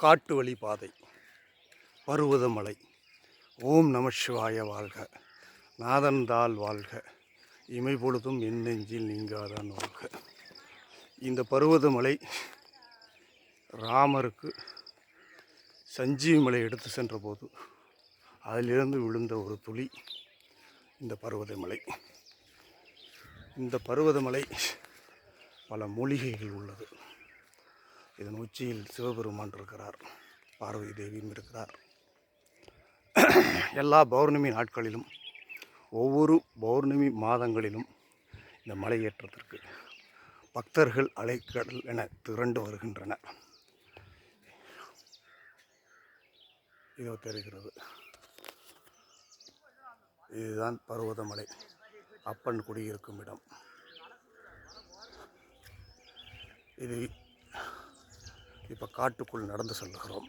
காட்டு வழி பாதை, பருவதமலை. ஓம் நம சிவாய வாழ்க, நாதன்தாள் வாழ்க, இமை பொழுதும் என் நெஞ்சில் நீங்காதான் வாழ்க. இந்த பருவதமலை ராமருக்கு சஞ்சீவி மலை எடுத்து சென்ற போது அதிலிருந்து விழுந்த ஒரு துளி இந்த பருவதமலை. இந்த பருவதமலை பல மூலிகைகள் உள்ளது. இதன் உச்சியில் சிவபெருமான் இருக்கிறார், பார்வதி தேவியும் இருக்கிறார். எல்லா பௌர்ணமி நாட்களிலும், ஒவ்வொரு பௌர்ணமி மாதங்களிலும் இந்த மலையேற்றத்திற்கு பக்தர்கள் அலைக்கடல் என திரண்டு வருகின்றனர். இதோ தெரிகிறது, இதுதான் பருவதமலை, அப்பன் குடியிருக்கும் இடம். இது இப்போ காட்டுக்குள் நடந்து செல்கிறோம்.